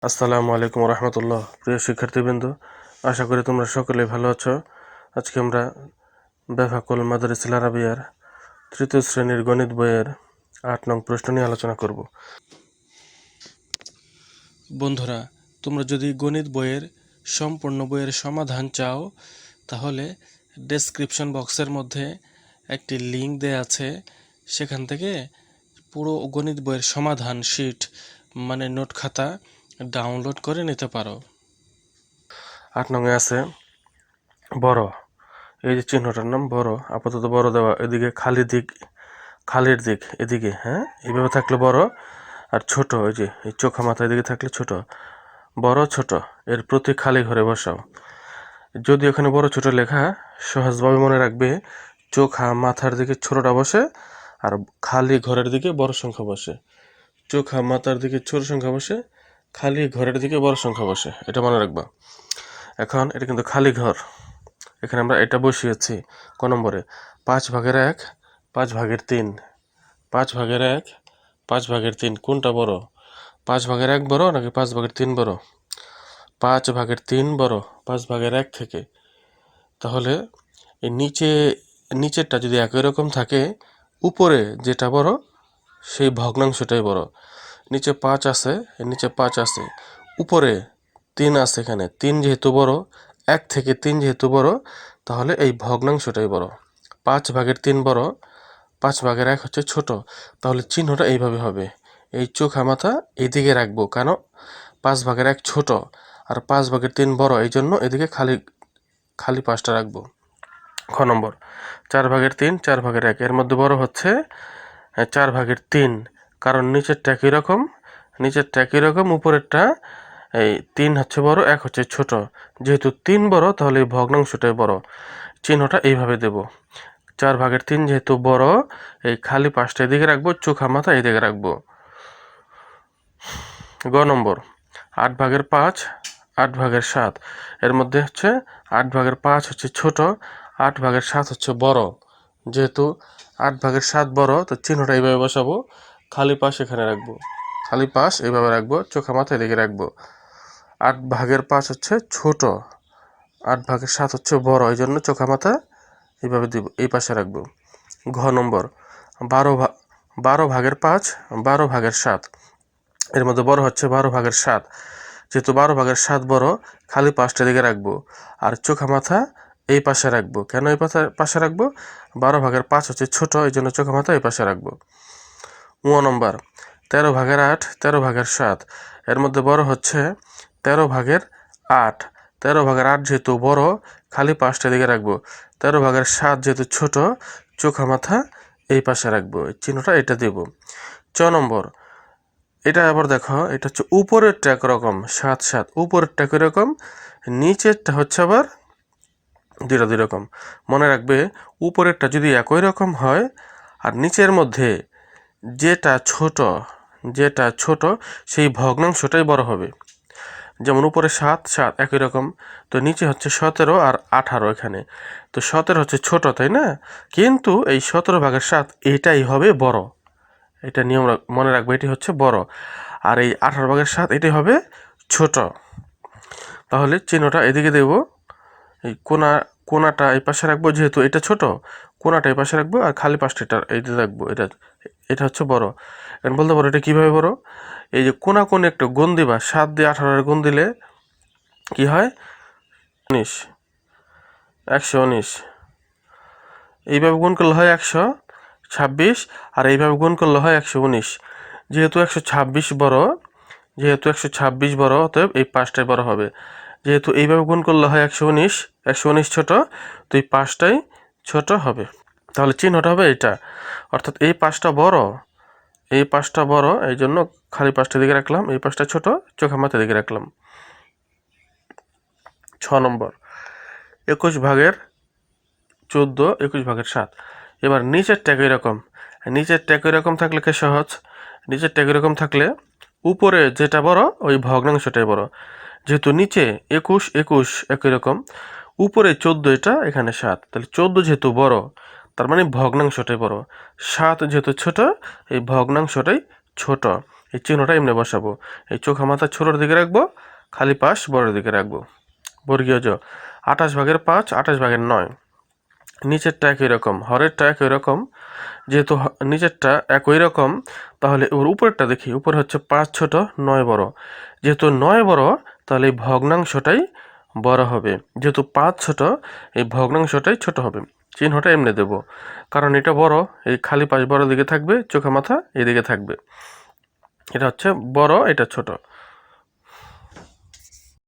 আসসালামু আলাইকুম রহমতুল্লাহ। প্রিয় শিক্ষার্থীবৃন্দ, আশা করি তোমরা সকলেই ভালো আছো। আজকে আমরা বেফাকুল মাদারিসুল আরাবিয়ার তৃতীয় শ্রেণীর গণিত বইয়ের 8 নং প্রশ্ন নিয়ে আলোচনা করব। বন্ধুরা, তোমরা যদি গণিত বইয়ের সম্পূর্ণ বইয়ের সমাধান চাও তাহলে ডেসক্রিপশন বক্সের মধ্যে একটি লিঙ্ক দেয়া আছে, সেখান থেকে পুরো গণিত বইয়ের সমাধান শিট মানে নোট খাতা ডাউনলোড করে নিতে পারো। 8 নংয়ে আছে বড়, এই যে চিহ্নটার নাম বড়, আপাতত বড় দেওয়া, এদিকে খালির দিক এদিকে, হ্যাঁ এইভাবে থাকলে বড়, আর ছোট ওই যে এই চোখা মাথা এদিকে থাকলে ছোট। বড় ছোট এর প্রতি খালি ঘরে বসাও। যদি ওখানে বড় ছোট লেখা, সহজভাবে মনে রাখবে চোখা মাথার দিকে ছোটটা বসে আর খালি ঘরের দিকে বড় সংখ্যা বসে। চোখা মাথার দিকে ছোট সংখ্যা বসে, খালি ঘরের দিকে বড় সংখ্যা বসে, এটা মনে রাখবা। এখন এটা কিন্তু খালি ঘর, এখানে আমরা এটা বসিয়েছি ক নম্বরে 5/1, 5/3, 5/1, 5/3 কোনটা বড়? 5/1 বড় নাকি 5/3 বড়? 5/3 বড় 5/1 থেকে। তাহলে এই নিচেরটা যদি একই রকম থাকে, উপরে যেটা বড় সেই ভগ্নাংশটাই বড়। নিচে 5 আছে, নিচে 5 আছে, উপরে 3 আছে, এখানে 3 যেহেতু বড়, 1 থেকে 3 যেহেতু বড়, তাহলে এই ভগ্নাংশটাই বড়। 5/3 বড়, 5/1 হচ্ছে ছোট। তাহলে চিহ্নটা এইভাবে হবে, এই চোখা মাথা এইদিকে রাখবো, কেন? 5/1 ছোট আর 5/3 বড়, এই জন্য এদিকে খালি পাঁচটা রাখবো। খ নম্বর 4/3, 4/1, এর মধ্যে বড় হচ্ছে 4/3, কারণ নিচেরটা একই রকম, উপরেরটা এই 3 হচ্ছে বড়, 1 হচ্ছে ছোট। যেহেতু 3 বড়, তাহলে এই ভগ্নাংশটাই বড়। চিহ্নটা এইভাবে দেব, 4/3 যেহেতু বড়, এই খালি পাঁচটা এদিকে রাখবো, চোখা মাথা এদিকে রাখবো। গ নম্বর 8/5, 8/7, এর মধ্যে হচ্ছে 8/5 হচ্ছে ছোট, 8/7 হচ্ছে বড়। যেহেতু 8/7 বড়, তো চিহ্নটা এইভাবে বসাবো, খালি পাশ এখানে রাখবো, খালি পাশ এইভাবে রাখবো, চোখা মাথা এদিকে রাখবো। 8/5 হচ্ছে ছোট, 8/7 হচ্ছে বড়, এই জন্য চোখা মাথা এইভাবে দিব, এই পাশে রাখবো। ঘ নম্বর 12/5, 12/7, এর মধ্যে বড় হচ্ছে 12/7, যেহেতু 12/7 বড়, খালি পাঁচটা দিকে রাখবো, আর চোখা মাথা এই পাশে রাখবো। কেন এই পাশে রাখবো? 12/5 হচ্ছে ছোট, এই জন্য চোখা মাথা এই পাশে রাখবো। ম নম্বর 13/8, 13/7, এর মধ্যে বড় হচ্ছে 13/8, 13/8 যেহেতু বড়, খালি পাঁচটা দিকে রাখবো। 13/7 যেহেতু ছোট, চোখা মাথা এই পাশে রাখবো, এই চিহ্নটা এটা দেব। চ নম্বর, এটা আবার দেখো, এটা হচ্ছে উপরেরটা একরকম 7/7, উপরেরটা একরকম, নিচেরটা হচ্ছে আবার দুই রকম। মনে রাখবে, উপরেরটা যদি একই রকম হয় আর নিচের মধ্যে যেটা ছোট সেই ভগ্নাংশটাই বড় হবে। যেমন উপরে 7/7 একই রকম, তো নিচে হচ্ছে 17 আর 18, এখানে তো 17 হচ্ছে ছোট, তাই না? কিন্তু এই 17/7 এটাই হবে বড়, এটা নিয়ম মনে রাখবে, এটি হচ্ছে বড়। আর এই 18/7 এটাই হবে ছোট। তাহলে চিহ্নটা এদিকে দেব, এই কোনাটা এই পাশে রাখবো, যেহেতু এটা ছোট, কোনাটা এই পাশে রাখবো, আর খালি পাশটা এইটা রাখবো, এটা হচ্ছে বড়। এখন বলতে পারো এটা কীভাবে বড়? এই যে কোনে একটু গুণ দিবা, 7 দিয়ে 18 গুণ দিলে কি হয়? 119, এইভাবে গুণ করলে হয় 126, আর এইভাবে গুণ করলে হয় 119। যেহেতু 126 বড়, অতএব এই পাঁচটাই বড় হবে। যেহেতু এইভাবে গুণ করলে হয় 119 ছোট, তো এই পাঁচটাই ছোট হবে। তাহলে চিহ্নটা হবে এটা, অর্থাৎ এই পাঁচটা বড়, এই জন্য খালি পাঁচটা দিকে রাখলাম, এই পাঁচটা ছোট, চোখা মাথা দিকে রাখলাম। 6 নম্বর 21/14, 21/7, এবার নিচেরটা একই রকম থাকলে কি সহজ? নিচেরটা একই রকম থাকলে উপরে যেটা বড় ওই ভগ্নাংশটাই বড়। যেহেতু নিচে 21 একই রকম, উপরে 14, এটা এখানে 7, তাহলে 14 যেহেতু বড়, তার মানে ভগ্নাংশটাই বড়। 7 যেহেতু ছোট, এই ভগ্নাংশটাই ছোট। এই চিহ্নটা এমনি বসাবো। এই চোখা মাথা ছোটোর দিকে রাখবো, খালি পাশ বড়ের দিকে রাখবো। বর্গীয় জ 28/5 28/9। নিচেরটা একই রকম, হরেরটা একই রকম। যেহেতু নিচেরটা একই রকম, তাহলে ওর উপরেরটা দেখি। উপরে হচ্ছে 5 ছোট 9 বড়। যেহেতু 9 বড়, তাহলে এই ভগ্নাংশটাই বড় হবে। যেহেতু 5 ছোট, এই ভগ্নাংশটাই ছোট হবে। চিহ্নটা এমনি দেব, কারণ এটা বড়, এই খালি পাশ বড় দিকে থাকবে, চোখা মাথা এদিকে থাকবে। এটা হচ্ছে বড়, এটা ছোট।